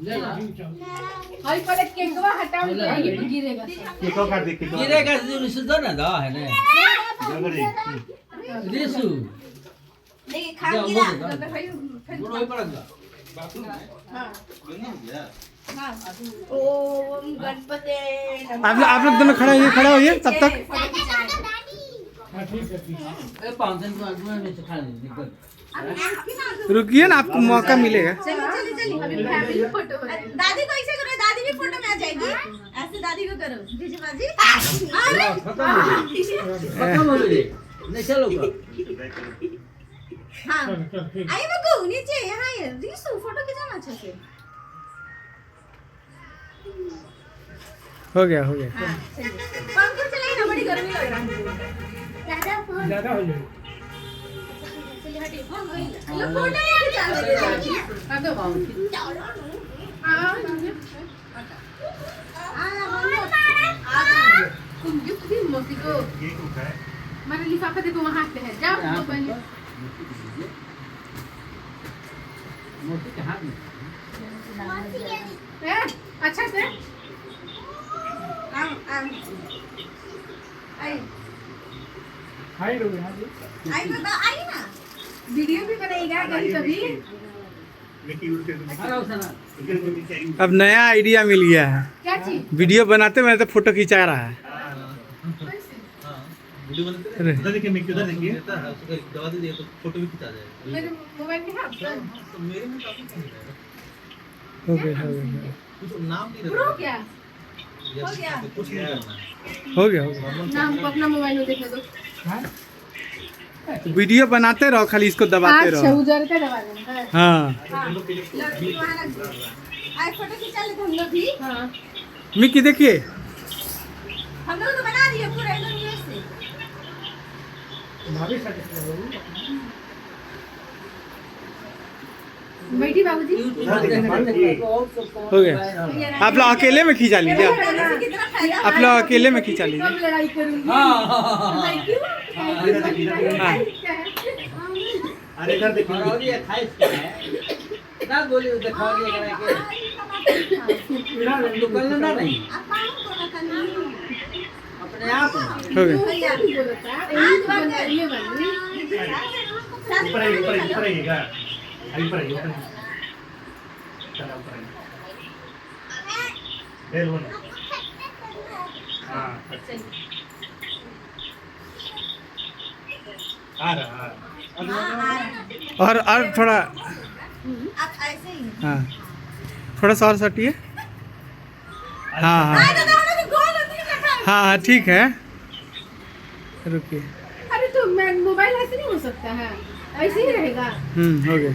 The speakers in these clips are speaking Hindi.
हाय पहले केकवा हटाओ ये गिरेगा केको काट दे केको गिरेगा सुधर ना दा है ना रेसु देखिए खांगी ना गुड़ होई पड़ेगा हां ओम गणपति आप लोग दोनों खड़े होइए तब तक। ए 5 दिन में से खा ले दिक्कत रुकिए ना, आपको मौका मिलेगा। चलिए अभी फैमिली फोटो हो रहा है। दादी को ऐसे करो, दादी भी फोटो में आ जाएगी। ऐसे दादी को करो जीजी बाजी। खत्म हो गई नहीं चलोगा। हाँ आइए बकू नीचे यहाँ ये रीसू फोटो खिंचाना अच्छे से। हो गया हाँ चलिए पंखा चलाइए ना, बड़ी गर्मी लग रहा है। ज्यादा हो जाए लो फोटो यार चलो तुम गिफ्ट दी मोती को केक उठाए हमारा लिफाफा देखो वहाँ पे है, जाओ पहले मोती के हाथ में अच्छा से हाय लोग यहां आई ना वीडियो भी बनाएगा कभी कभी। मिकी यूज कर अब नया आइडिया मिल गया है, क्या चीज वीडियो बनाते बनाते फोटो खिंचा रहा है। अरे उधर देखिए मिकी उधर देखिए दवा दे दिया तो फोटो भी खिंचा जाएगा। मेरे मोबाइल में है तो मेरे में काफी सही रहेगा। हो गया कुछ नाम नहीं प्रो क्या हो गया कुछ नहीं करना हो गया ना, हमको अपना मोबाइल में देखने दो। वीडियो बनाते रहो, खाली इसको दबाते अच्छा रहो। उधर का दबा देना है। हाँ लड़की वहाँ रख दो। आई फोटो खिंचा लेते हम लोग भी। हाँ मिकी देखिए, हम लोग तो बना दिए पूरा एकदम ये से। भाभी साथ बैठी बाबूजी। हो गया। आप लोग अकेले में खिंचा लीजिए, कितना फायदा आप लोग अकेले में खिंचा कब लीजिए। लड़ाई करूंगी। हाँ Thank you। अरे इधर देखिए और ये 28 का है ना, बोली दिखा दिया करा के निकलना नहीं अपने आप हो गया। ऊपर आइएगा ऊपर आइए चलो ऊपर आइए ले लो ना हां आ रहा और थोड़ा, आप ऐसे ही हाँ थोड़ा सा और सटिए। हाँ हाँ हाँ ठीक है, रुकिए। अरे तो मैं मोबाइल ऐसे नहीं हो सकता है, ऐसे ही रहेगा। हो गया।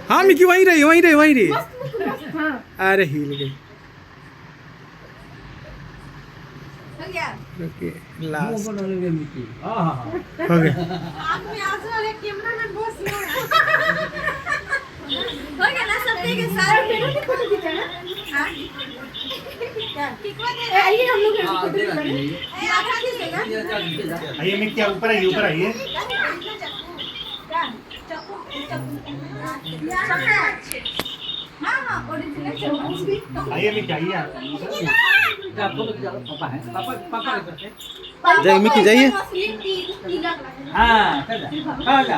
हाँ मिकी वहीं रही। मस्त हाँ अरे हिल गई। हो गया। रुकिए, लास्ट बना लेंगे मिट्टी। हाँ हाँ हो गया। आँख में आंसू वाले कैमरा में बहुत स्लो है। हो गया ना सब ठीक है सारे मेरा भी फोटो खिंचाना। हाँ कितना दे आइए हम लोग हाँ फोटो दे खिंचाना। रहा आप खींचेगा आइए मिकी ऊपर आइए हाँ ओरिजिनल चप्पू आइए मिकी आइए आप पापा है पापा करते जाइए मिकी, जाइए। हाँ चल जा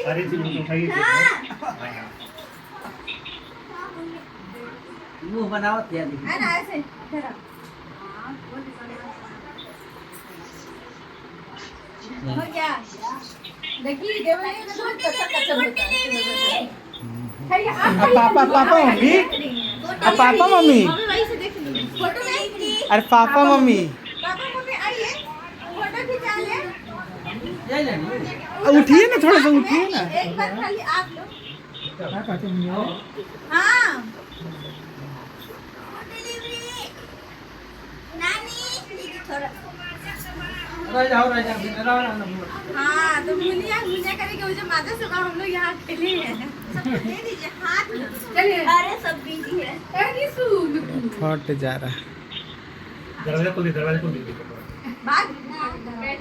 सारी चीजें उठाइए मुंह बनाओ तैयार है ना ऐसे जरा हो गया देखिए देवरानी का बहुत कच्चा होता है। Papa mummy, papa mummy, mummy वहीं से देख ली फोटो नहीं अरे पापा मम्मी पापा मम्मी आइए फोटो खिंचा ले। ले ले उठिए ना, थोड़ा सा उठिए ना। एक बार खाली आप लोग हाँ नानी थोड़ा रह जाओ हाँ तो मुनिया करेंगे वो जो माता सभा हम लोग यहाँ खेले हैं। सब दे दीजिए हाथ चलिए। अरे सब बिजी है। फट जा रहा है। दरवाजा खोल दीजिए बात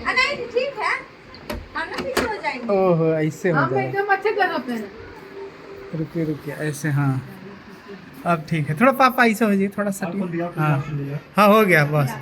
नहीं ठीक है हम लोग पीछे हो जाएंगे। ओहो ऐसे हो हम जाए। एकदम अच्छे जगह पे हैं। रुकिए ऐसे, हाँ अब ठीक है, थोड़ा पापा ऐसे हो जाइए, थोड़ा सा खोल दिया, हाँ खोल दिया। हाँ, हो गया बस।